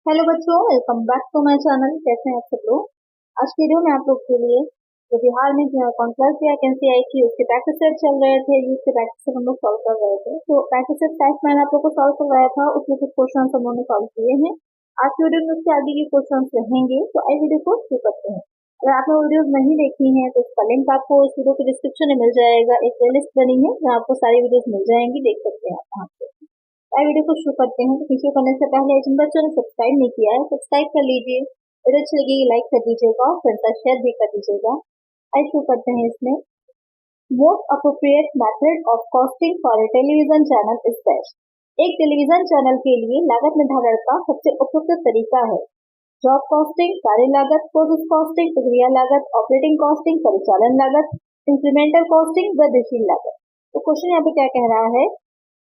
Hello बच्चों, welcome back to my channel. कैसे हैं आप सब लोग। आज की वीडियो में आप लोग के लिए जो बिहार में कॉन्क्लेव की वैकेंसी आई थी उसके प्रैक्टिस सेट चल रहे थे, उसके प्रैक्टिस सेट हम लोग सॉल्व कर रहे थे। तो प्रैक्टिस सेट टेस्ट मैंने आप लोग को सॉल्व करवाया था, उसमें कुछ क्वेश्चन हम लोगों ने सॉल्व किए हैं। आज की वीडियो में उसके आगे के क्वेश्चन रहेंगे, तो आई वीडियो को शुरू करते हैं। अगर आपने वीडियो नहीं देखी है तो उसका लिंक आपको इस वीडियो के डिस्क्रिप्शन में मिल जाएगा। एक प्लेलिस्ट बनी है जहाँ आपको सारी वीडियोस मिल जाएंगी, देख सकते हैं आप वहाँ पे। वीडियो को शुरू करते हैं। तो शुरू करने से पहले जिन बच्चों ने सब्सक्राइब नहीं किया है सब्सक्राइब कर लीजिए, वीडियो अच्छी लगी लाइक कर दीजिएगा और फ्रेंड्स तक शेयर भी कर दीजिएगा। आइए शुरू करते हैं। इसमें most appropriate method of costing for a television channel is best. एक टेलीविजन चैनल के लिए लागत निर्धारण का सबसे उपयुक्त तरीका है जॉब कॉस्टिंग, कार्य लागत, प्रोसेस कॉस्टिंग, प्रक्रिया लागत, ऑपरेटिंग कॉस्टिंग, परिचालन लागत, इंक्रीमेंटल कॉस्टिंग, वृद्धिशील लागत। तो क्वेश्चन यहाँ पे क्या कह रहा है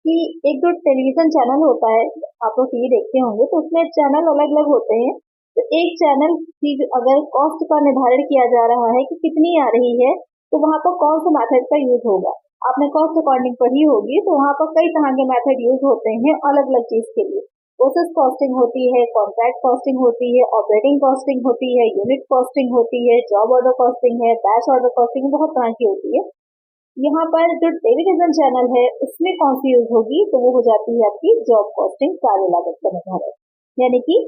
कि एक जो टेलीविजन चैनल होता है, आप लोग टीवी देखते होंगे तो उसमें चैनल अलग अलग होते हैं। तो एक चैनल की अगर कॉस्ट का निर्धारण किया जा रहा है कि कितनी आ रही है, तो वहां पर कौन सा मेथड का यूज होगा। आपने कॉस्ट अकॉर्डिंग पढ़ी होगी, तो वहां पर कई तरह के मेथड यूज होते हैं अलग अलग चीज के लिए। प्रोसेस कॉस्टिंग होती है, कॉन्ट्रैक्ट कॉस्टिंग होती है, ऑपरेटिंग कॉस्टिंग होती है, यूनिट कॉस्टिंग होती है, जॉब ऑर्डर कॉस्टिंग है, बैच ऑर्डर कॉस्टिंग, बहुत तरह की होती है। यहाँ पर जो टेलीविजन चैनल है उसमें कौन सी यूज होगी, तो वो हो जाती है आपकी जॉब कॉस्टिंग, कार्य लागत का निर्धारण। यानी कि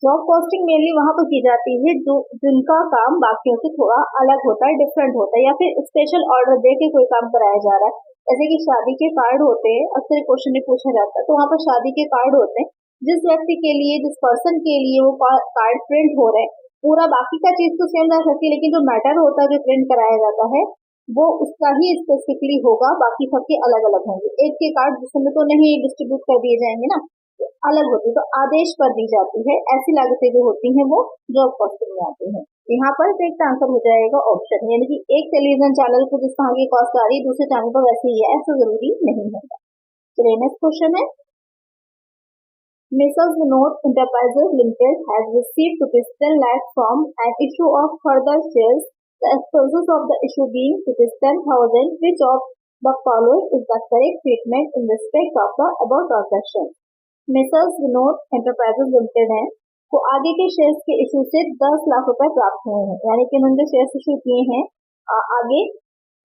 जॉब कॉस्टिंग मेनली वहां पर की जाती है जो जिनका काम बाकियों से थोड़ा अलग होता है, डिफरेंट होता है, या फिर स्पेशल ऑर्डर दे के कोई काम कराया जा रहा है। जैसे कि शादी के कार्ड होते हैं, अक्सर क्वेश्चन में पूछा जाता है, तो वहाँ पर शादी के कार्ड होते हैं। जिस व्यक्ति के लिए, जिस पर्सन के लिए वो कार्ड प्रिंट हो रहे हैं, पूरा बाकी का चीज तो सेम रह सकती है, लेकिन जो मैटर होता है जो प्रिंट कराया जाता है वो उसका ही स्पेसिफिकली होगा, बाकी सबके अलग अलग होंगे। एक के कार्ड दूसरे तो नहीं डिस्ट्रीब्यूट कर दिए जाएंगे ना, तो अलग होती है, तो आदेश पर दी जाती है। ऐसी लागतें जो होती हैं वो जॉब कॉस्टिंग में आती हैं। यहाँ पर एक आंसर हो जाएगा ऑप्शन, यानी कि एक टेलीविजन चैनल को जिस तरह की कॉस्ट आ रही है दूसरे चैनल पर वैसे ही है, ऐसा जरूरी नहीं होगा। चलिए नेक्स्ट क्वेश्चन है, Mrs. Vinod Enterprises Limited has received rupees 10 lakh from an issue of further shares. The expenses of the issue being rupees 10,000. Which of the following is the correct treatment in respect of the above transaction? Mrs. Vinod Enterprises Limited है, तो आगे के shares के issue से 10 लाख रुपए प्राप्त हुए हैं, यानी कि उन्होंने शेयर्स इशू किए हैं आगे,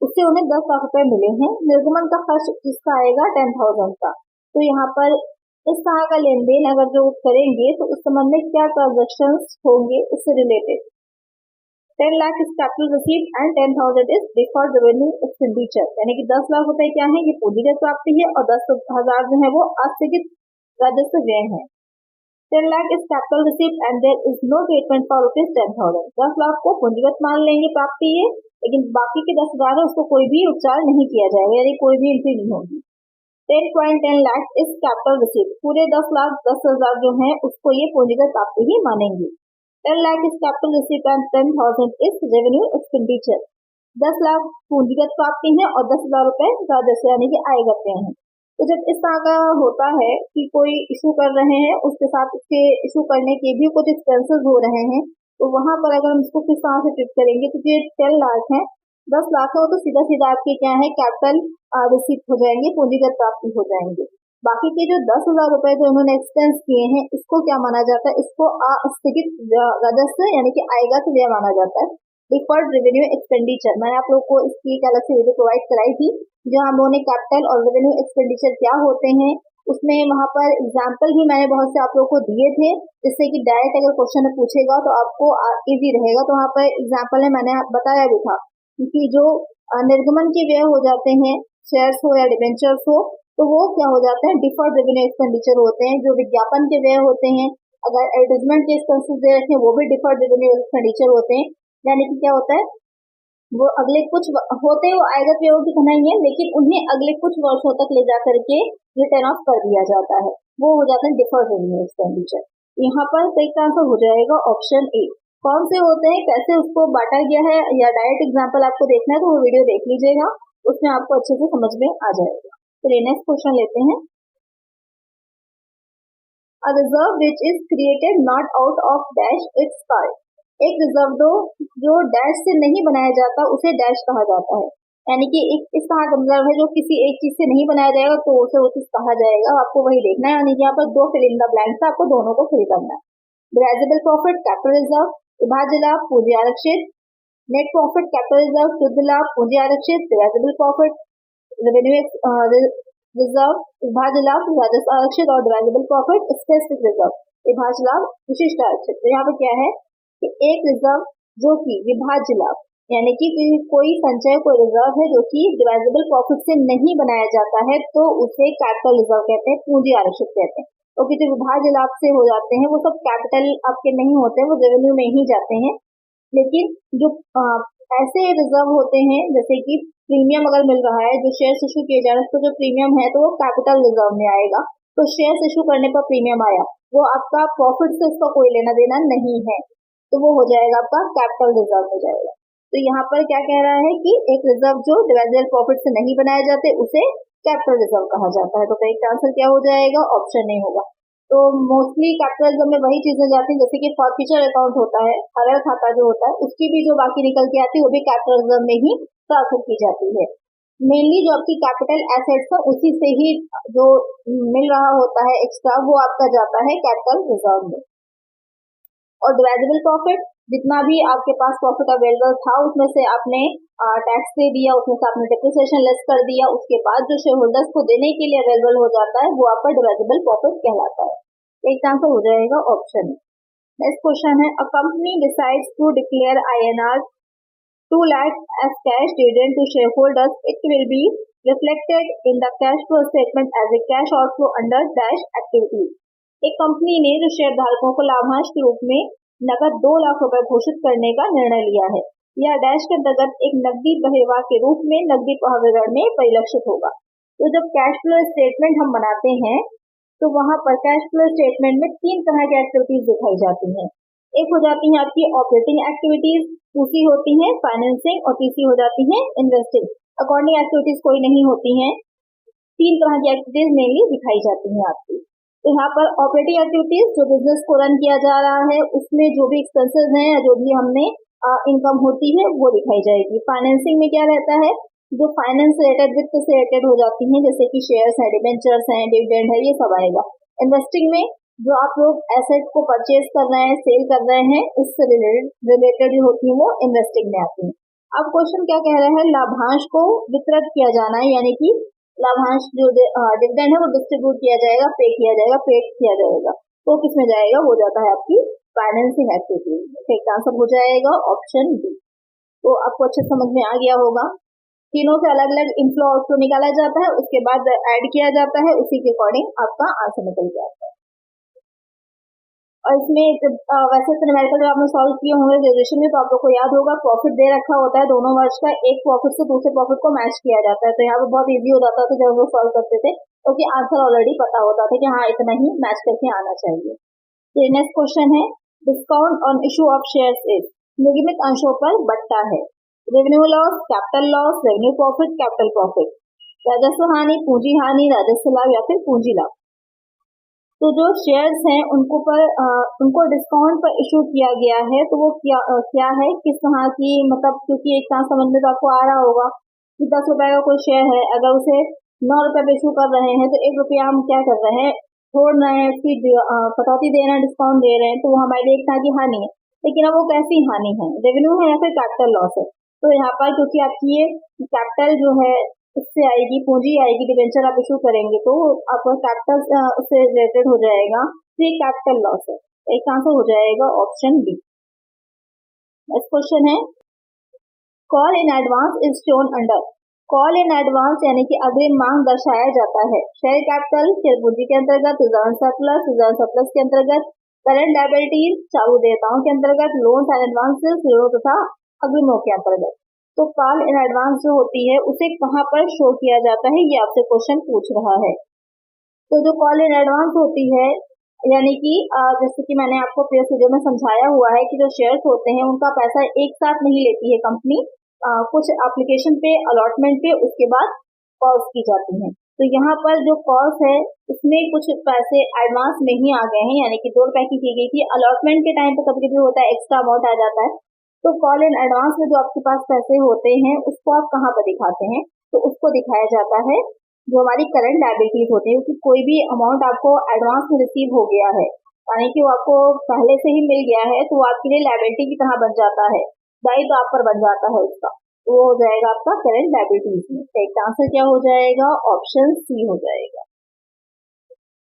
उससे उन्हें 10 लाख रुपए मिले हैं। निर्गमन का खर्च जिसका आएगा 10,000 का। तो यहाँ पर इस तरह का लेन देन अगर जो करेंगे तो उस संबंध में क्या ट्रांजेक्शन होंगे इससे related. 10 lakh is capital receive and 10,000 is deferred revenue expenditure, यानी कि 10 लाख रुपए क्या है, ये पूंजीगत प्राप्ति है, और 10,000 जो है वो आस्थगित राजस्व व्यय है। 10 lakh is capital receipt and there is no treatment for rupees 10,000। 10 lakh को पूंजीगत मान लेंगे प्राप्ति है, लेकिन बाकी के 10,000 है उसको कोई भी उपचार नहीं किया जाएगा, यानी कोई भी एंट्री नहीं होगी। 10.10 लाख इस कैपिटल रिसीट, पूरे 10 लाख 10,000 जो है उसको ये पूंजीगत प्राप्ति ही मानेंगे। 10 लाख इस कैपिटल रिसीट एंड 10,000 इस रेवेन्यू एक्सपेंडिचर। 10 लाख पूंजीगत प्राप्ति है और 10,000 रुपए राजस्व यानी कि आय करते हैं। तो जब इस तरह का होता है कि कोई इशू कर रहे हैं, उसके साथ उसके इशू करने के भी कुछ एक्सपेंसेस हो रहे हैं, तो वहां पर अगर हम इसको किस तरह से ट्रीट करेंगे, तो ये 10 लाख है, 10 लाख है वो तो सीधा सीधा आपके क्या है कैपिटल रिसीट हो जाएंगे, पूंजीगत प्राप्ति हो जाएंगे। बाकी के जो 10,000 रुपए जो उन्होंने एक्सपेंस किए हैं इसको क्या माना जाता है, इसको अस्थगित राजस्व यानी कि आयगत व्यय माना जाता है। डिफर्ड रेवेन्यू एक्सपेंडिचर, मैंने आप लोग को इसकी एक अलग से वीडियो प्रोवाइड कराई थी जहां हम लोगों ने कैपिटल और रेवेन्यू एक्सपेंडिचर क्या होते हैं, उसमें वहां पर एग्जाम्पल भी मैंने बहुत से आप लोग को दिए थे, जिससे कि डायरेक्ट अगर क्वेश्चन पूछेगा तो आपको इजी रहेगा। तो वहां पर एग्जाम्पल में मैंने बताया भी था क्योंकि जो निर्गमन के व्यय हो जाते हैं, शेयर्स हो या डिबेंचर्स हो, तो वो क्या हो जाते हैं डिफर्ड रेवेन्यू एक्सपेंडिचर होते हैं। जो विज्ञापन के व्यय होते हैं, अगर एडवर्टाइजमेंट के एक्सपेंसेस दे रखे हैं वो भी डिफर्ड रेवेन्यू एक्सपेंडिचर होते हैं। यानी कि क्या होता है, वो अगले कुछ होते हैं, वो आयगत व्ययों की तरह ही है, लेकिन उन्हें अगले कुछ वर्षों तक ले जा करके रिटर्न ऑफ कर दिया जाता है, वो हो जाता है डिफर्ड रेवेन्यू एक्सपेंडिचर। यहाँ पर सही आंसर हो जाएगा ऑप्शन ए। कौन से होते हैं, कैसे उसको बांटा गया है, या डायरेक्ट एग्जांपल आपको देखना है तो वो वीडियो देख लीजिएगा, उसमें आपको अच्छे से समझ में आ जाएगा। तो नेक्स्ट क्वेश्चन लेते हैं। A reserve which is created not out of dash its called। एक रिजर्व दो जो डैश से नहीं बनाया जाता उसे डैश कहा जाता है। यानी कि एक इस कहा का मतलब है जो किसी एक चीज से नहीं बनाया जाएगा तो उसे वो चीज कहा जाएगा, आपको वही देखना है। यानी कि यहाँ पर दो फिल इन द ब्लैंक्स है, आपको दोनों को फिल करना है। डिवाइजेबल प्रॉफिट, कैपिटल रिजर्व, विभाज्य लाभ, पूंजी आरक्षित, नेट प्रॉफिट, कैपिटल रिजर्व, शुद्ध लाभ, पूंजी आरक्षित, डिवाइजेबल प्रॉफिट, रेवेन्यू रिजर्व, विभाज्य लाभ, राजस्व आरक्षित, और डिवाइजेबल प्रॉफिट, स्पेसिफिक रिजर्व, विभाज्य लाभ, विशिष्ट आरक्षित। तो यहाँ पे क्या है कि एक रिजर्व जो कि विभाज्य लाभ, यानी कि कोई संचय, कोई रिजर्व है जो कि डिवाइजेबल प्रॉफिट से नहीं बनाया जाता है तो उसे कैपिटल रिजर्व कहते हैं, पूंजी आरक्षित कहते हैं। तो जो विभाज्य लाभ से हो जाते हैं वो सब कैपिटल आपके नहीं होते, वो रेवेन्यू में ही जाते हैं। लेकिन जो ऐसे रिजर्व होते हैं जैसे कि प्रीमियम अगर मिल रहा है, जो शेयर इशू किए जा रहे हैं तो जो प्रीमियम है तो वो कैपिटल रिजर्व में आएगा। तो शेयर इशू करने पर प्रीमियम आया, वो आपका प्रॉफिट से उसका कोई लेना देना नहीं है, तो वो हो जाएगा आपका कैपिटल रिजर्व हो जाएगा। तो यहाँ पर क्या कह रहा है कि एक रिजर्व जो डिवाइजेबल प्रॉफिट से नहीं बनाए जाते उसे कैपिटल रिजर्व कहा जाता है। तो करेक्ट आंसर क्या हो जाएगा? ऑप्शन ए होगा। तो मोस्टली कैपिटल रिजर्व में वही चीजें जाती हैं जैसे कि फॉरफीचर अकाउंट होता है, हरल खाता जो होता है, उसकी भी जो बाकी निकल के आती है वो भी कैपिटल रिजर्व में ही ट्रांसफर की जाती है। मेनली जो आपकी कैपिटल एसेट्स है उसी से ही जो मिल रहा होता है एक्स्ट्रा वो आपका जाता है कैपिटल रिजर्व में। और डिवाइजेबल प्रॉफिट, जितना भी आपके पास प्रॉफिट अवेलेबल था उसमें से आपने टैक्स दे दिया, उसमें से आपने डेप्रिसिएशन लेस कर दिया, उसके बाद जो शेयर होल्डर्स को देने के लिए अवेलेबल हो जाता है वो आपका डिवाइजेबल प्रॉफिट कहलाता है। एक आंसर हो जाएगा ऑप्शन। नेक्स्ट क्वेश्चन है, a company decides to declare INR 2 lakh as cash dividend to shareholders, it will be reflected in the cash flow statement as a cash outflow under dash activities। एक company ने जो share धारकों को लाभांश के रूप में नकद 2 लाख रुपए घोषित करने का निर्णय लिया है। यह डैश के अंतर्गत एक नकदी बहिर्वाह के रूप में नकदी विवरण में परिलक्षित होगा। तो जब कैश फ्लो स्टेटमेंट हम बनाते हैं तो वहां पर कैश फ्लो स्टेटमेंट में 3 तरह की एक्टिविटीज दिखाई जाती हैं। एक हो जाती है आपकी ऑपरेटिंग एक्टिविटीज, दूसरी होती है फाइनेंसिंग और तीसरी हो जाती है इन्वेस्टिंग। अकाउंटिंग एक्टिविटीज कोई नहीं होती हैं। 3 तरह की एक्टिविटीज मेनली दिखाई जाती हैं आपकी। तो यहाँ पर ऑपरेटिंग एक्टिविटीज जो बिजनेस को रन किया जा रहा है उसमें जो भी एक्सपेंसेस हैं या जो भी हमने इनकम होती है वो दिखाई जाएगी। फाइनेंसिंग में क्या रहता है, जो फाइनेंस रिलेटेड, वित्त से रिलेटेड हो जाती हैं जैसे कि शेयर्स हैं, डिबेंचर्स हैं, डिविडेंड है, ये सब आएगा। इन्वेस्टिंग में जो आप लोग एसेट को परचेज कर रहे हैं, सेल कर रहे हैं, उससे रिलेटेड जो होती है वो इन्वेस्टिंग में आती है। अब क्वेश्चन क्या कह रहा है, लाभांश को वितरित किया जाना है, यानी कि लाभांश जो डिविडेंड है वो डिस्ट्रीब्यूट किया जाएगा, पे किया जाएगा, पेड किया जाएगा, तो किस में जाएगा? वो जाता है आपकी फाइनेंसिंग एक्टिविटी। एक आंसर हो जाएगा ऑप्शन बी। तो आपको अच्छे समझ में आ गया होगा। तीनों से अलग अलग इनफ्लो आउटफ्लो निकाला जाता है, उसके बाद ऐड किया जाता है, उसी के अकॉर्डिंग आपका आंसर निकल जाता है। और इसमें वैसे तो न्यूमेरिकल आपने सॉल्व किए होंगे ग्रेजुएशन में, तो आप लोग को याद होगा प्रॉफिट दे रखा होता है दोनों वर्ष का, एक प्रॉफिट से दूसरे प्रॉफिट को मैच किया जाता है। तो यहाँ पे बहुत इजी हो जाता था जब वो सॉल्व करते थे, क्योंकि आंसर ऑलरेडी पता होता था कि हाँ इतना ही मैच करके आना चाहिए। तो नेक्स्ट क्वेश्चन है, discount on issue of shares is, निगमित अंशों पर बट्टा है। Revenue loss, capital loss, revenue profit, capital profit, राजस्व हानि, पूंजी हानि, राजस्व लाभ या फिर पूंजी लाभ। तो जो शेयर्स हैं उनको डिस्काउंट पर इशू किया गया है, तो वो क्या है, किस तरह की, मतलब क्योंकि एक साथ समझ में तो आपको आ रहा होगा कि 10 रुपए का कोई शेयर है, अगर उसे 9 रुपए पे इशू कर रहे हैं तो 1 रुपया हम क्या कर रहे हैं, छोड़ रहे हैं, उसकी कटौती दे रहे हैं, डिस्काउंट दे रहे हैं, तो वो हमारे लिए एक तरह की हानि है। लेकिन अब वो कैसी हानि है, रेवेन्यू है या फिर कैपिटल लॉस है? तो यहाँ पर क्योंकि आपकी ये कैपिटल जो है उससे आएगी, पूंजी आएगी, डिबेंचर आप इशू करेंगे तो आपका कैपिटल उससे रिलेटेड हो जाएगा, तो ये कैपिटल लॉस है। एक आंसर हो जाएगा ऑप्शन बी। नेक्स्ट क्वेश्चन है, call in advance is shown under. Call in advance यानी कि अग्रिम मांग दर्शाया जाता है शेयर कैपिटल, शेयर पूंजी के अंतर्गत, रिजर्व सरप्लस के अंतर्गत, करंट लायबिलिटीज, चालू देयताओं के अंतर्गत, लोन्स एंड एडवांसेस, ऋणों तथा अग्रिमों के अंतर्गत। तो कॉल इन एडवांस जो होती है उसे कहाँ पर शो किया जाता है, ये आपसे क्वेश्चन पूछ रहा है। तो जो कॉल इन एडवांस होती है, यानी कि जैसे कि मैंने आपको प्रीवियस वीडियो में समझाया हुआ है कि जो शेयर्स होते हैं उनका पैसा एक साथ नहीं लेती है कंपनी, कुछ एप्लीकेशन पे, अलॉटमेंट पे, उसके बाद कॉल्स की जाती हैं। तो यहाँ पर जो कॉल्स है उसमें कुछ पैसे एडवांस में ही आ गए हैं, यानी कि 2 रुपए की गई थी, अलॉटमेंट के टाइम पे कभी कभी होता है एक्स्ट्रा अमाउंट आ जाता है, तो कॉल इन एडवांस में जो आपके पास पैसे होते हैं उसको आप कहाँ पर दिखाते हैं, तो उसको दिखाया जाता है जो हमारी करंट लायबिलिटीज होती है, क्योंकि कोई भी अमाउंट आपको एडवांस में रिसीव हो गया है यानी कि वो आपको पहले से ही मिल गया है, तो वो आपके लिए लायबिलिटी की तरह बन जाता है, दायित्व आप पर बन जाता है उसका, तो वो हो जाएगा आपका करंट लायबिलिटीज में। तो एक आंसर क्या हो जाएगा, ऑप्शन सी हो जाएगा।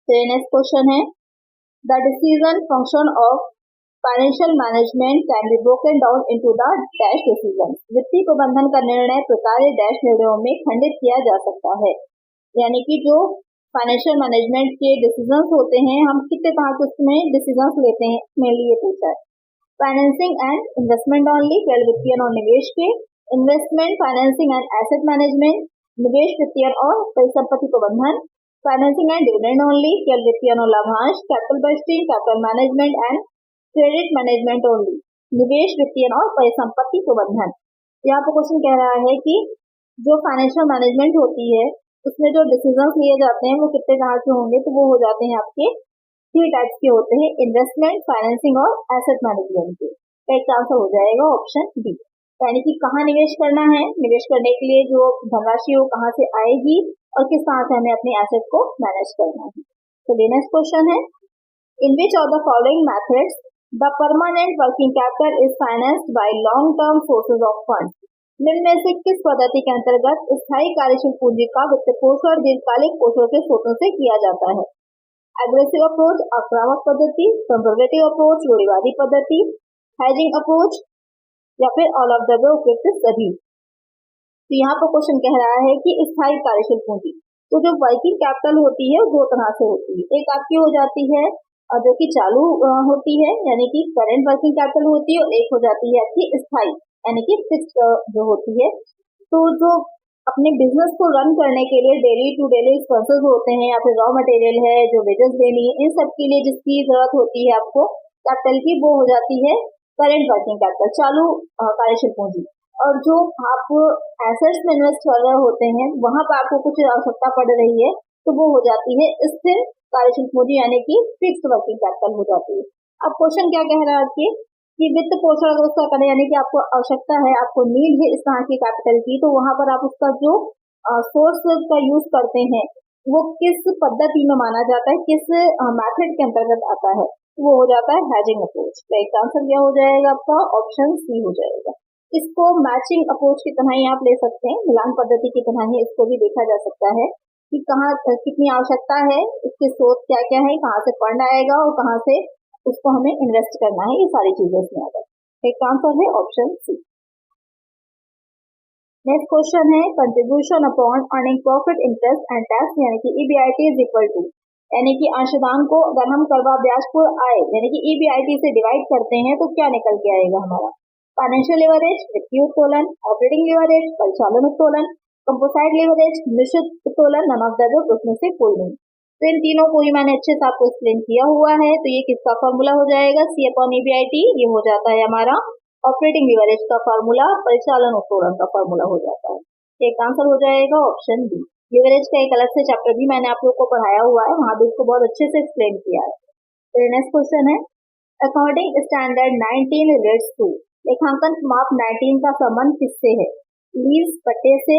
तो नेक्स्ट क्वेश्चन है, the decision function of financial management can be broken down into the dash decision. वित्तीय प्रबंधन का निर्णय प्रकार डैश निर्णयों में खंडित किया जा सकता है, यानी कि जो फाइनेंशियल मैनेजमेंट के डिसीजंस होते हैं, हम कितने तरह के उसमें डिसीजंस लेते हैं, मेनली ये पूछा है। फाइनेंसिंग एंड इन्वेस्टमेंट ओनली, केवल वित्तीय और निवेश के। Investment, financing and asset management, निवेश, वित्तीय और परिसंपत्ति प्रबंधन। फाइनेंसिंग एंड डिविडेंड ओनली, केवल वित्तीय और लाभांश। Capital budgeting, capital management and credit management only, निवेश, वित्तीय और परिसंपत्ति प्रबंधन। यहाँ पर क्वेश्चन कह रहा है कि जो फाइनेंशियल मैनेजमेंट होती है उसमें जो डिसीजंस लिए जाते हैं वो कितने तरह के होंगे, तो वो हो जाते हैं आपके 3 टाइप्स के होते हैं, इन्वेस्टमेंट, फाइनेंसिंग और एसेट मैनेजमेंट के। तो एक आंसर हो जाएगा ऑप्शन बी, यानी कि कहाँ निवेश करना है, निवेश करने के लिए जो धनराशि वो कहाँ से आएगी और किस तरह से हमें अपने एसेट को मैनेज करना है। तो नेक्स्ट क्वेश्चन है, in which of the following methods the permanent working capital is financed by long term sources of fund. निम्न में से किस पद्धति के अंतर्गत स्थायी कार्यशील पूंजी का वित्त पोषण दीर्घकालिक पोषण के स्रोतों से किया जाता है। एग्रेसिव अप्रोच, आक्रामक पद्धति, कंजर्वेटिव अप्रोच, रूढ़िवादी पद्धति, हेजिंग अप्रोच या फिर ऑल ऑफ द उपयुक्त सभी। तो यहाँ पर क्वेश्चन कह रहा है कि स्थायी कार्यशील पूंजी, तो जो वर्किंग कैपिटल होती है दो तरह से होती है, एक आपकी हो जाती है जो कि चालू होती है यानी कि करंट वर्किंग कैपिटल होती है, और एक हो जाती है आपकी स्थायी यानी कि फिक्स्ड जो होती है। तो जो अपने बिजनेस को रन करने के लिए डेली टू डेली एक्सपेंसेस होते हैं या फिर रॉ मटेरियल है जो वेजेस देनी है, इन सब के लिए जिसकी जरूरत होती है आपको कैपिटल की, वो हो जाती है करंट वर्किंग कैपिटल, चालू कार्यशील पूंजी। और जो आप एसेट्स में इन्वेस्ट कर रहे होते हैं वहां पर आपको कुछ आवश्यकता पड़ रही है, तो वो हो जाती है स्थिर कार्यशील पूंजी यानी कि फिक्स्ड वर्किंग कैपिटल हो जाती है। अब क्वेश्चन क्या कह रहा है कि वित्त पोषण अगर उसका करें यानी कि आपको आवश्यकता है, आपको नीड है इस तरह की कैपिटल की, तो वहां पर आप उसका जो सोर्स का यूज करते हैं वो किस पद्धति में माना जाता है, किस मेथड के अंतर्गत आता है, वो हो जाता है हैजिंग अप्रोच। तो एक आंसर क्या हो जाएगा आपका, ऑप्शन सी हो जाएगा। इसको मैचिंग अप्रोच की तरह ही आप ले सकते हैं, मिलान पद्धति की तरह ही इसको भी देखा जा सकता है कि कहाँ कितनी आवश्यकता है, इसके स्रोत क्या क्या है, कहाँ से फंड आएगा और कहाँ से उसको हमें इन्वेस्ट करना है, ये सारी चीजें इसमें आ जाती है। एक आंसर है ऑप्शन सी। नेक्स्ट क्वेश्चन है, contribution upon earning profit interest and tax यानी कि ईबीआईटी इज इक्वल टू, यानी कि अंशदान को अगर हम करवा ब्याज पर आए यानी कि ईबीआईटी से डिवाइड करते हैं तो क्या निकल के आएगा हमारा, फाइनेंशियल लिवरेज, वित्तीय उत्तोलन, ऑपरेटिंग लिवरेज, परिचालन उत्तोलन, कंपोसाइट लिवरेज, निश्चित उत्तोलन, नन ऑफ द अबव, उसमें से कोई नहीं। तो इन तीनों को ही मैंने अच्छे से आपको एक्सप्लेन किया हुआ है। तो ये किसका फॉर्मूला हो जाएगा, सी अपॉन ईबीआईटी, ये हो जाता है हमारा ऑपरेटिंग लिवरेज का फॉर्मूला, परिचालन उत्तोलन का फॉर्मूला हो जाता है। एक आंसर हो जाएगा ऑप्शन बी। लिवरेज का एक अलग से चैप्टर भी मैंने आप लोग को पढ़ाया हुआ है, वहां भी इसको बहुत अच्छे से एक्सप्लेन किया है। तो नेक्स्ट क्वेश्चन है, अकॉर्डिंग स्टैंडर्ड 19 रिलेट्स टू, लेखांकन माप 19 का संबंध किससे है, लीज पट्टे से,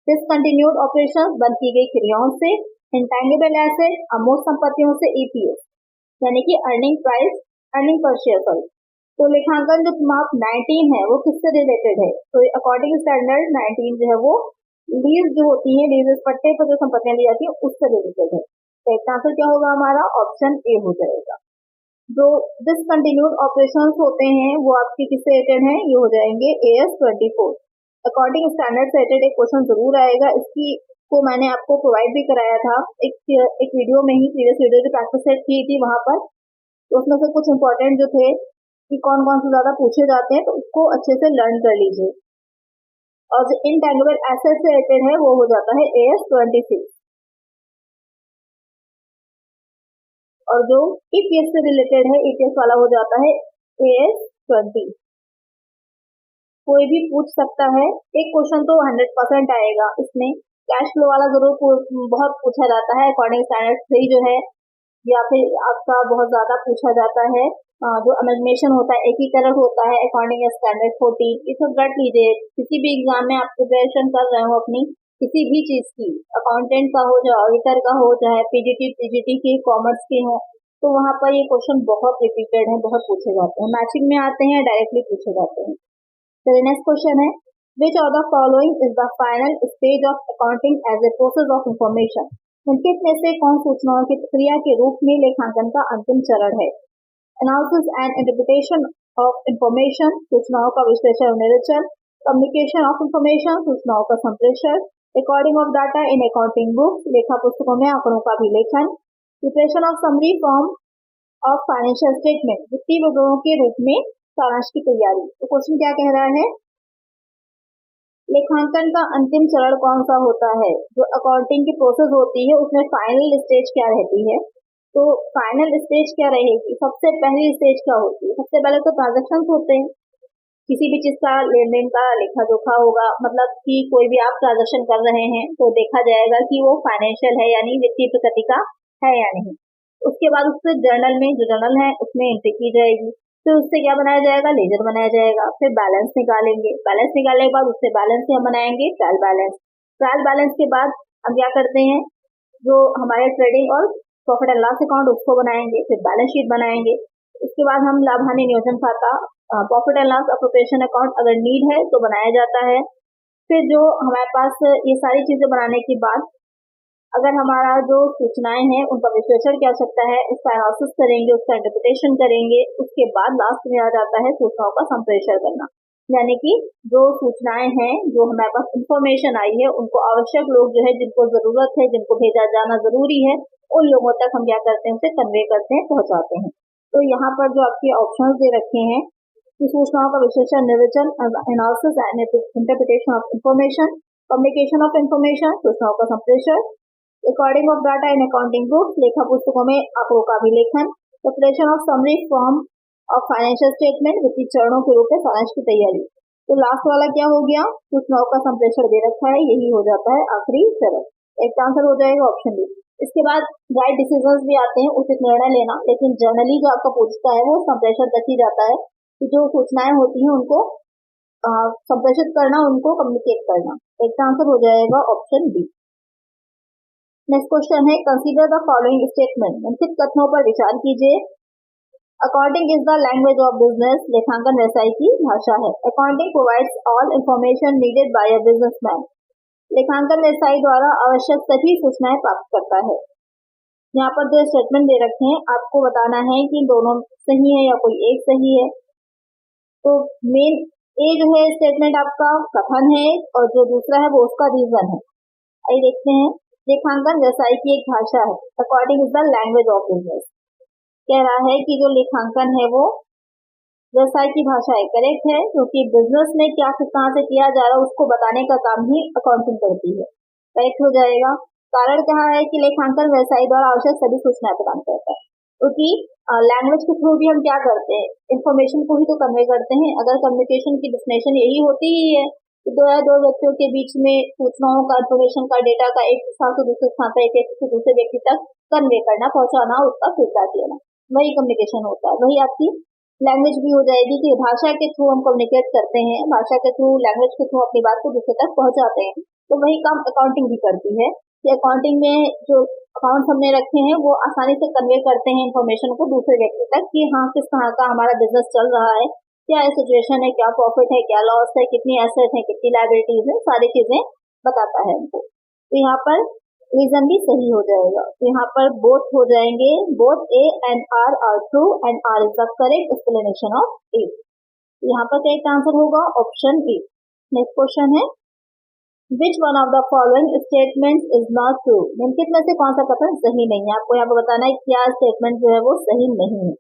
डिसकंटिन्यूड ऑपरेशन बंद की गई क्रियाओं से, इंटेंजिबल एसेट अमूर्त संपत्तियों से, ईपीएस यानी कि earning price, earning per share पर। तो लेखांकन जो माप 19 है वो किससे रिलेटेड है, तो अकॉर्डिंग स्टैंडर्ड 19 जो है वो लीज जो होती है, लीज पट्टे पर जो संपत्तियां ली जाती है उससे रिलेटेड है। तो इसका आंसर क्या होगा हमारा, ऑप्शन ए हो जाएगा। जो डिसकंटिन्यूड ऑपरेशंस होते हैं वो आपके किससे रिलेटेड है, ये हो जाएंगे AS 24। अकॉर्डिंग स्टैंडर्ड से रिलेटेड एक क्वेश्चन जरूर आएगा, इसकी को मैंने आपको प्रोवाइड भी कराया था एक वीडियो में ही, प्रीवियस वीडियो जो प्रैक्टिस सेट की थी वहां पर। तो उसमें से कुछ इंपॉर्टेंट जो थे कि कौन कौन से ज्यादा पूछे जाते हैं, तो उसको अच्छे से लर्न कर लीजिए। और जो इनटेंजिबल एसेट से रिलेटेड है वो हो जाता है AS 26, और जो ईपीएस से रिलेटेड है, ईपीएस वाला हो जाता है AS 20। कोई भी पूछ सकता है, एक क्वेश्चन तो 100% आएगा इसमें, कैश फ्लो वाला जरूर बहुत पूछा जाता है। अकॉर्डिंग स्टैंडर्ड 3 जो है या फिर आपका बहुत ज्यादा पूछा जाता है जो अमेलमेशन होता है, एकीकरण होता है अकॉर्डिंग स्टैंडर्ड 14, ये सब रट लीजिए। किसी भी एग्जाम में आप प्रिपरेशन कर रहे हो अपनी किसी भी चीज की, अकाउंटेंट का हो, चाहे ऑडिटर का हो, चाहे पीजीटी पीजीटी के कॉमर्स के हो, तो वहां पर ये क्वेश्चन बहुत रिपीटेड है, बहुत पूछे जाते हैं, मैचिंग में आते हैं, डायरेक्टली पूछे जाते हैं। तो नेक्स्ट क्वेश्चन है, which of the following is the final stage of accounting as a process of information? निम्नलिखित में से कौन सूचनाओं की प्रक्रिया के रूप में लेखांकन का अंतिम चरण है? Analysis and interpretation of information, सूचनाओं का विश्लेषण और निरीक्षण, कम्युनिकेशन ऑफ इंफॉर्मेशन, सूचनाओं का संप्रेषण, recording of data in accounting book, लेखा पुस्तकों में आंकड़ों का अभिलेखन, preparation of summary form of financial statement, वित्तीय विवरणों के रूप में सारांश की तैयारी। तो क्वेश्चन क्या कह रहा है, लेखांकन का अंतिम चरण कौन सा होता है? जो अकाउंटिंग की प्रोसेस होती है उसमें फाइनल स्टेज क्या रहती है? तो फाइनल स्टेज क्या रहेगी? सबसे पहली स्टेज क्या होती है? सबसे पहले तो ट्रांजेक्शन होते हैं, किसी भी चीज का लेन देन का लेखा जोखा होगा, मतलब कि कोई भी आप ट्रांजेक्शन कर रहे हैं तो देखा जाएगा कि वो फाइनेंशियल है यानी वित्तीय प्रकृति का है या नहीं। उसके बाद उससे जर्नल में, जो जर्नल है उसमें एंट्री की जाएगी, फिर उससे क्या बनाया जाएगा, लेजर बनाया जाएगा, फिर बैलेंस निकालेंगे, बैलेंस निकालने के बाद उससे बैलेंस से हम बनाएंगे ट्रायल बैलेंस, ट्रायल बैलेंस के बाद हम क्या करते हैं, जो हमारे ट्रेडिंग और प्रॉफिट एंड लॉस अकाउंट उसको बनाएंगे, फिर बैलेंस शीट बनाएंगे, उसके बाद हम लाभ हानि नियोजन खाता, profit and loss appropriation account अगर नीड है तो बनाया जाता है। फिर जो हमारे पास ये सारी चीजें बनाने के बाद अगर हमारा जो सूचनाएं हैं उनका विश्लेषण की आवश्यकता है, इसका एनालिसिस करेंगे, उसका इंटरप्रिटेशन करेंगे, उसके बाद लास्ट में आ जाता है सूचनाओं का संप्रेषण करना, यानी कि जो सूचनाएं हैं, जो हमारे पास इंफॉर्मेशन आई है, उनको आवश्यक लोग जो है, जिनको जरूरत है, जिनको भेजा जाना जरूरी है, उन लोगों तक हम क्या करते हैं, उसे कन्वे करते हैं, पहुंचाते हैं। तो यहाँ पर जो आपके ऑप्शंस दे रखे हैं कि सूचनाओं का विश्लेषण, निरीक्षण, analysis and interpretation of information, communication of information, सूचनाओं का संप्रेषण, recording of data in accounting book, लेखा पुस्तकों में आंकड़ों का अभिलेखन, preparation of summary form of financial statement, वित्तीय चरणों के रूप में सारांश की तैयारी। तो लास्ट वाला क्या हो गया, सूचनाओं का संप्रेषण दे रखा है, यही हो जाता है आखिरी चरण। एक आंसर हो जाएगा ऑप्शन डी। इसके बाद राइट डिसीजंस भी आते हैं, उचित निर्णय लेना, लेकिन जनरली जो आपका पूछता है वो संप्रेषण तक ही जाता है कि जो सूचनाएं होती हैं उनको संप्रेषित करना, उनको कम्युनिकेट करना। एक आंसर हो जाएगा ऑप्शन बी। नेक्स्ट क्वेश्चन है, कंसीडर द फॉलोइंग स्टेटमेंट, निम्नलिखित कथनों पर विचार कीजिए। Accounting is the language of business, लेखांकन व्यवसाय की भाषा है। Accounting provides all information needed bye a businessman, लेखांकन व्यवसाय द्वारा आवश्यक सभी सूचनाएं प्राप्त करता है। यहाँ पर जो स्टेटमेंट दे रखे हैं आपको बताना है कि दोनों सही है या कोई एक सही है। तो मेन ए जो है स्टेटमेंट आपका कथन है और जो दूसरा है वो उसका रीजन है। आइए देखते हैं, लेखांकन व्यवसाय की एक भाषा है, according is the language of business, कह रहा है कि जो लेखांकन है वो व्यवसाय की भाषा है, करेक्ट है, क्योंकि बिजनेस में क्या कहाँ से किया जा रहा है उसको बताने का काम ही अकाउंटिंग करती है, करेक्ट हो जाएगा। कारण क्या है कि लेखांकन व्यवसाय द्वारा आवश्यक सभी सूचनाएं प्रदान करता है, क्योंकि लैंग्वेज के थ्रू भी हम क्या करते हैं, इंफॉर्मेशन को ही तो कन्वे करते हैं। अगर कम्युनिकेशन की डेफिनेशन यही होती ही है कि दो व्यक्तियों के बीच में सूचनाओं का, इंफॉर्मेशन का, डेटा का एक स्थान से दूसरे स्थान पर, एक व्यक्ति से दूसरे व्यक्ति तक कन्वे करना, पहुंचाना, उसका फीडबैक लेना, वही कम्युनिकेशन होता है। वही आपकी लैंग्वेज भी हो जाएगी कि भाषा के थ्रू हम कम्युनिकेट करते हैं, भाषा के थ्रू, लैंग्वेज के थ्रू अपनी बात को दूसरे तक पहुंचाते हैं। तो वही काम अकाउंटिंग भी करती है कि अकाउंटिंग में जो अकाउंट्स हमने रखे हैं वो आसानी से कन्वे करते हैं इंफॉर्मेशन को दूसरे व्यक्ति तक कि हाँ किस तरह का हमारा बिजनेस चल रहा है, क्या सिचुएशन है, क्या प्रॉफिट है, क्या लॉस है, कितनी एसेट है, कितनी लायबिलिटीज है, सारी चीजें बताता है हमको। तो यहाँ पर रीजन भी सही हो जाएगा। तो यहाँ पर बोथ हो जाएंगे, both A and R true and R is the correct explanation of A. यहाँ पर करेक्ट आंसर होगा ऑप्शन ए। नेक्स्ट क्वेश्चन है, which one of the following statement is not true, निम्नलिखित में से कौन सा कथन सही नहीं है। आपको यहाँ पर बताना है क्या स्टेटमेंट जो है वो सही नहीं है।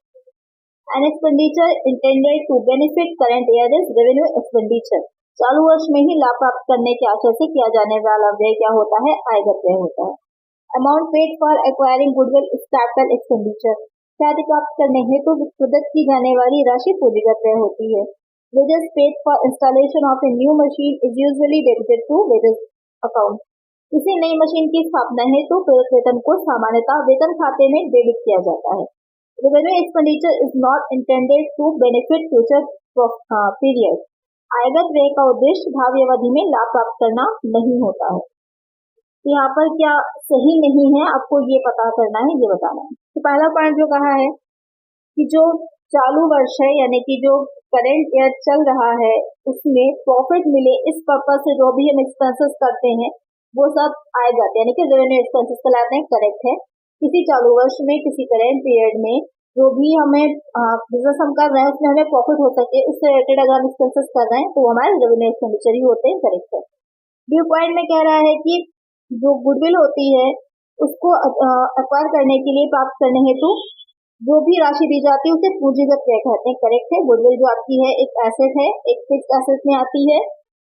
An expenditure intended to benefit current year is revenue expenditure, चालू वर्ष में ही लाभ प्राप्त करने के आशय से किया जाने वाला व्यय क्या होता है, आयकर व्यय होता है। Amount paid for acquiring goodwill is capital expenditure, ख्याति प्राप्त करने हेतु प्रदत्त की जाने वाली राशि पूंजीगत व्यय होती है। Wages paid for installation of a new machine is usually debited to wages account, किसी नई मशीन की स्थापना है तो प्रेरित वेतन को सामान्यतः वेतन खाते में डेबिट किया जाता है। Revenue expenditure is not intended to benefit future period. आयगत व्यय का उद्देश्य भावी अवधि में लाभ प्राप्त करना नहीं होता है। तो यहाँ पर क्या सही नहीं है आपको ये पता करना है, ये बताना है। तो पहला पॉइंट जो कहा है कि जो चालू वर्ष है यानी कि जो करेंट ईयर चल रहा है उसमें प्रॉफिट मिले इस पर्पज से जो भी हम एक्सपेंसेस करते हैं वो सब आए जाते हैं, यानी कि रेवेन्यू एक्सपेंसेस कहलाते हैं। करेक्ट है। किसी चालू वर्ष में किसी करेंट पीरियड में जो भी हमें बिजनेस हम कर रहे हैं उसमें हमें प्रॉफिट हो सके उससे रिलेटेड अगर हम एक्सपेंसेस कर रहे हैं तो वो हमारे रेवेन्यू एक्सपेंडिचर ही होते हैं। करेक्ट है। ड्यू पॉइंट में कह रहा है कि जो गुडविल होती है उसको एक्वायर करने के लिए प्राप्त करने हेतु जो भी राशि दी जाती है उसे पूंजीगत व्यय कहते हैं। करेक्ट है। गुडविल जो आपकी है एक एसेट है, एक फिक्स एसेट में आती है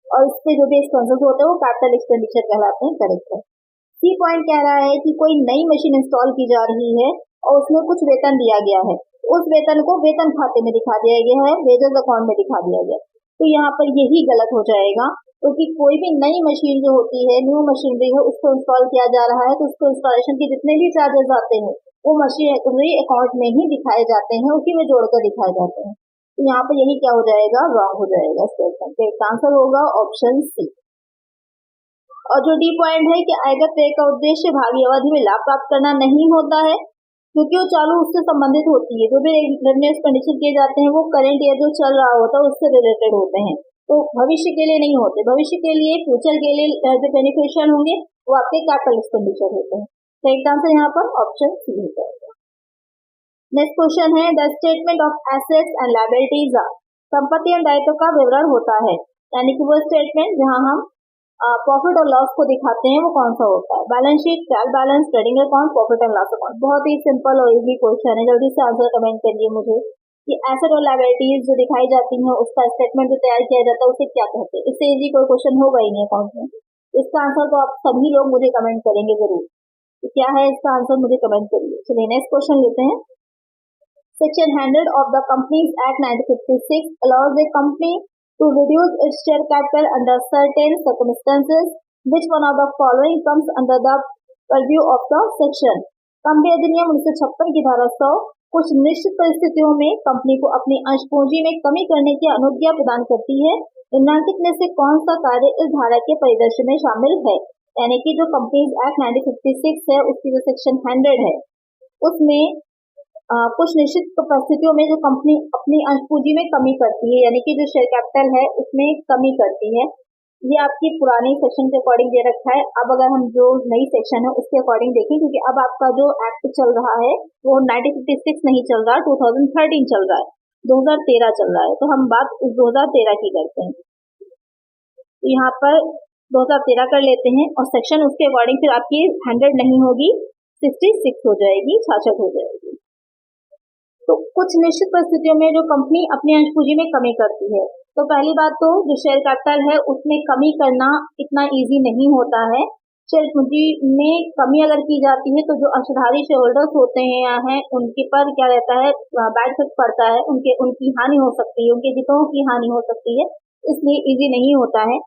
और इससे जो भी एक्सपेंसेस होते हैं वो कैपिटल एक्सपेंडिचर कहलाते हैं। करेक्ट है। सी पॉइंट कह रहा है कि कोई नई मशीन इंस्टॉल की जा रही है और उसमें कुछ वेतन दिया गया है, उस वेतन को वेतन खाते में दिखा दिया गया है, वेजेस अकाउंट में दिखा दिया गया। तो यहाँ पर यही गलत हो जाएगा क्योंकि कोई भी नई मशीन जो होती है, न्यू मशीनरी है, उसको इंस्टॉल किया जा रहा है तो उसको इंस्टॉलेशन के जितने भी चार्जेस आते हैं वो मशीनरी अकाउंट में ही दिखाए जाते हैं, उसी में जोड़कर दिखाए जाते हैं। तो यहाँ पर यही क्या हो जाएगा, रॉन्ग हो जाएगा स्टेटमेंट। तो इसका आंसर होगा ऑप्शन सी। और जो डी पॉइंट है कि आयगत व्यय का उद्देश्य भावी अवधि में लाभ प्राप्त करना नहीं होता है क्योंकि वो चालू उससे संबंधित होती है। जो भी रेवेन्यू एक्सपेंडिचर किए जाते हैं वो करंट ईयर जो चल रहा होता है उससे रिलेटेड होते हैं, तो भविष्य के लिए नहीं होते। भविष्य के लिए, फ्यूचर के लिए जो बेनिफिशियल होंगे वो आपके कैपिटल एक्सपेंडिचर होते हैं। तो एक आंसर यहाँ पर ऑप्शन सी हो जाएगा। नेक्स्ट क्वेश्चन है the statement of assets and liabilities are. संपत्ति और दायित्व का विवरण होता है, यानी कि वो स्टेटमेंट जहाँ हम प्रॉफिट और लॉस को दिखाते हैं वो कौन सा होता है। Balance sheet, trial balance, trading account, profit and loss account. बहुत ही सिंपल और इजी क्वेश्चन है, जल्दी से आंसर कमेंट करिए मुझे कि एसेट और लायबिलिटीज जो दिखाई जाती हैं उसका स्टेटमेंट जो तैयार किया जाता है उसे क्या कहते हैं। इससे इजी कोई क्वेश्चन होगा ही नहीं अकाउंट में। इसका आंसर तो आप सभी लोग मुझे कमेंट करेंगे जरूर। तो क्या है इसका आंसर, मुझे कमेंट करिए। चलिए नेक्स्ट क्वेश्चन लेते हैं। Section 100 of the Companies Act 1956 allows the company to reduce its share capital under certain circumstances. Which one of the following comes under the purview of the section? Company अधिनियम 1956 की धारा 100 कुछ निश्चित परिस्थितियों में company को अपनी अंश पूंजी में कमी करने की अनुज्ञा प्रदान करती है। निम्नलिखित में से कौन सा कार्य इस धारा के परिदृश्य में शामिल है? यानी कि जो कंपनीज एक्ट 1956 है उसकी जो सेक्शन 100 है उसमें कुछ निश्चित परिस्थितियों में जो कंपनी अपनी अंश पूंजी में कमी करती है, यानी कि जो शेयर कैपिटल है उसमें कमी करती है। ये आपकी पुरानी सेक्शन के अकॉर्डिंग दे रखा है। अब अगर हम जो नई सेक्शन है उसके अकॉर्डिंग देखें, क्योंकि अब आपका जो एक्ट चल रहा है वो 1956 नहीं चल रहा, 2013 चल रहा है, 2013 चल रहा है। तो हम बात उस 2013 की करते हैं। तो यहाँ पर 2013 कर लेते हैं और सेक्शन उसके अकॉर्डिंग फिर आपकी 100 नहीं होगी, 66 हो जाएगी, 66 हो जाएगी। तो कुछ निश्चित परिस्थितियों में जो कंपनी अपनी अंश पूंजी में कमी करती है, तो पहली बात तो जो शेयर कैपिटल है उसमें कमी करना इतना इजी नहीं होता है। शेयर पूंजी में कमी अगर की जाती है तो जो अंशधारी शेयर होल्डर्स होते हैं उनके पर क्या रहता है, बैड इफेक्ट पड़ता है, उनकी हानि हो सकती है, उनके हितों की हानि हो सकती है, इसलिए इजी नहीं होता है।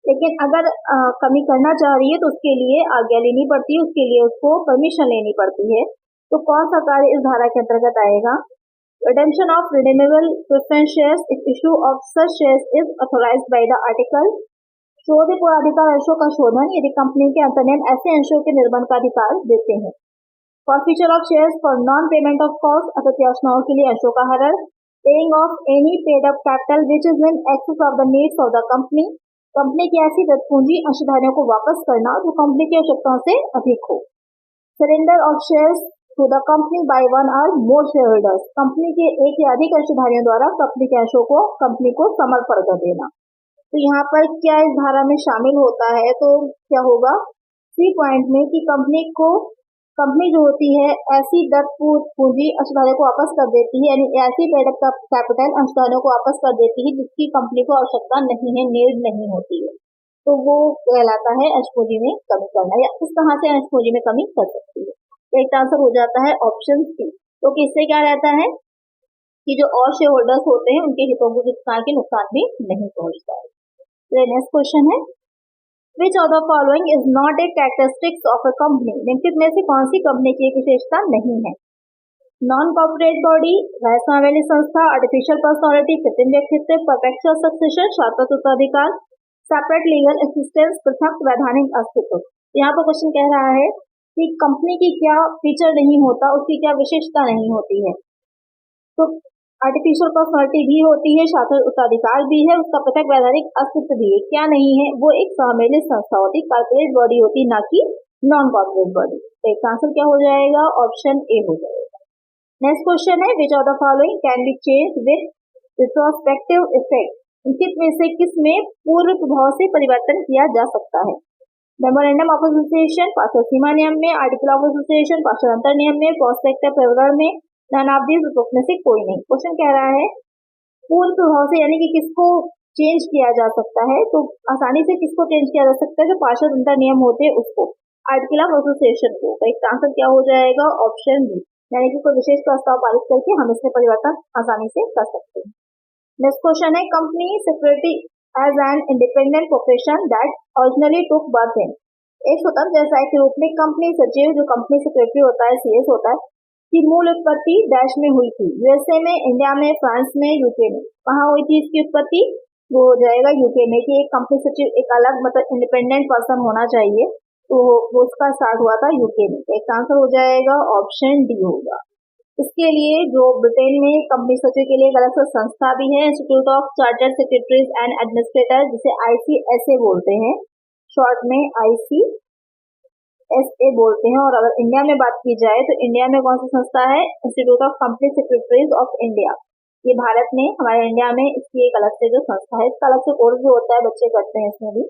लेकिन अगर कमी करना चाह रही है तो उसके लिए आज्ञा लेनी पड़ती है, उसके लिए उसको परमिशन लेनी पड़ती है। तो कौन सा कार्य इस धारा के अंतर्गत आएगा? Redemption of redeemable preference shares if issue of such shares is authorised by the article. शोध पूर्वाधिकार अंशों का शोधन यदि कंपनी के अंतर्नियम ऐसे अंशों के निर्माण का अधिकार देते हैं। Forfeiture of shares for non payment of cost अप्रत्याशनाओं के लिए अंशों का हरण। Paying off any paid up capital which is in excess of the needs of the company. Company की ऐसी पूंजी अंशधारियों को वापस करना जो कंपनी की आवश्यकताओं से अधिक हो। Surrender of shares to the company by one or more share holders. Company के एक या अधिक अंशधारियों द्वारा कंपनी के अंशों को कंपनी को समर्पण कर देना। तो यहाँ पर क्या इस धारा में शामिल होता है? तो क्या होगा सी पॉइंट में कि कंपनी जो होती है ऐसी दत्त पूंजी अंशधारियों को वापस कर देती है, यानी ऐसी पेड अप कैपिटल अंशधारियों को वापस कर देती है जिसकी कंपनी को आवश्यकता नहीं है, नीड नहीं होती है, तो वो कहलाता है अंश पूंजी में कमी करना, या इस तरह से अंश पूंजी में कमी कर सकती है। एक आंसर हो जाता है ऑप्शन सी। तो किससे क्या रहता है कि जो और शेयर होल्डर्स होते हैं उनके हितों को किस तरह के नुकसान भी नहीं पहुंचता है। नेक्स्ट क्वेश्चन है which of the following is not a characteristics of a company, निम्नलिखित में से कौन सी कंपनी की एक विशेषता नहीं है? नॉन कॉर्पोरेट बॉडी, रहस्यमय वाली संस्था, आर्टिफिशियल पर्सनालिटी, कृत्रिम व्यक्तित्व, परपेचुअल सक्सेशन, शाश्वत उत्तराधिकार, सेपरेट लीगल एक्सिस्टेंस, पृथक वैधानिक अस्तित्व। यहाँ पर क्वेश्चन कह रहा है कि कंपनी की क्या फीचर नहीं होता, उसकी क्या विशेषता नहीं होती है। तो आर्टिफिशियल पर्सनालिटी भी होती है, शाश्वत उत्तराधिकार भी है, उसका पृथक वैधानिक अस्तित्व भी है। क्या नहीं है? वो एक सम्मिलित संस्था होती, कॉर्पोरेट बॉडी होती, ना कि नॉन कॉर्पोरेट बॉडी। तो इसका आंसर क्या हो जाएगा? ऑप्शन ए हो जाएगा। नेक्स्ट क्वेश्चन है, which of the following can be change with retrospective effect, निम्नलिखित में से किसमें पूर्व प्रभाव से परिवर्तन किया जा सकता है? मेमोरेंडम ऑफ एसोसिएशन, पार्षद सीमा नियम में, आर्टिकल ऑफ एसोसिएशन, पार्षद अंतर नियम में, प्रोस्पेक्टिव विवरण में, नन ऑफ दीज में से कोई नहीं। क्वेश्चन कह रहा है पूर्व प्रभाव से, यानी कि किसको चेंज किया जा सकता है? तो आसानी से किसको चेंज किया जा सकता है? जो पार्षद अंतर नियम होते हैं उसको, आर्टिकल ऑफ एसोसिएशन को। तो इसका आंसर क्या हो जाएगा? ऑप्शन बी, यानी कि कोई विशेष प्रस्ताव पारित करके हम इसमें परिवर्तन आसानी से कर सकते हैं। नेक्स्ट क्वेश्चन है, company secretary as an independent profession that originally took birth in, एक स्वतंत्र व्यवसाय के रूप में कंपनी सचिव, जो कंपनी सेक्रेटरी होता है, सीएस होता है, की मूल उत्पत्ति डैश में हुई थी? यूएसए में, इंडिया में, फ्रांस में, यूके में। कहाँ हुई थी इसकी उत्पत्ति? वो हो जाएगा यूके में। कि एक कंपनी सचिव एक अलग मतलब इंडिपेंडेंट पर्सन होना चाहिए, तो वो उसका स्टार्ट हुआ था यूके में। तो इसका आंसर हो जाएगा ऑप्शन डी होगा। इसके लिए जो ब्रिटेन में कंपनी सचिव के लिए एक अलग से संस्था भी है, institute of chartered secretaries and administrator, जिसे ICSA बोलते हैं, शॉर्ट में ICSA बोलते हैं। और अगर इंडिया में बात की जाए तो इंडिया में कौन सी संस्था है? Institute of company secretaries of India. ये भारत में, हमारे इंडिया में इसकी एक अलग से जो संस्था है, इसका अलग से कोर्स भी होता है, बच्चे करते हैं इसमें भी।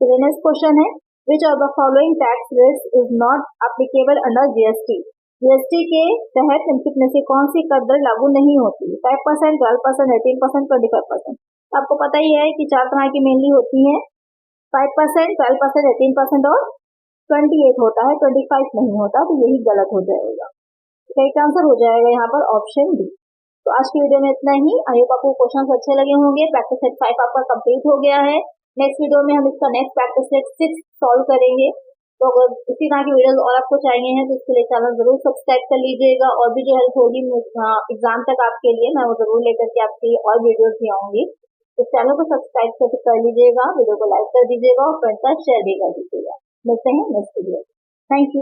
तो नेक्स्ट क्वेश्चन है, which of the following tax rates is not applicable under GST, GST के तहत निम्नलिखित में से कौन सी कर दर लागू नहीं होती? 5%, 12%, 18%, 25%। आपको पता ही है कि चार तरह की मेनली होती हैं, 5%, 12%, 18% और 28 होता है, 25 नहीं होता। तो यही गलत हो जाएगा। करेक्ट आंसर हो जाएगा यहाँ पर ऑप्शन डी। तो आज की वीडियो में इतना ही। आई होप आपको क्वेश्चन अच्छे लगे होंगे। प्रैक्टिस सेट 5 आपका कंप्लीट हो गया है। नेक्स्ट वीडियो में हम इसका नेक्स्ट प्रैक्टिस सेट 6 सॉल्व करेंगे। तो अगर इसी तरह की वीडियोस और आपको चाहिए हैं तो इसके लिए चैनल जरूर सब्सक्राइब कर लीजिएगा। और भी जो हेल्प होगी एग्जाम तक आपके लिए, मैं वो जरूर लेकर के आपके लिए और वीडियोस भी आऊंगी। तो चैनल को सब्सक्राइब कर लीजिएगा, वीडियो को लाइक कर दीजिएगा और फ्रेंड्स के साथ शेयर भी कर दीजिएगा। मिलते हैं नेक्स्ट वीडियो। Thank you.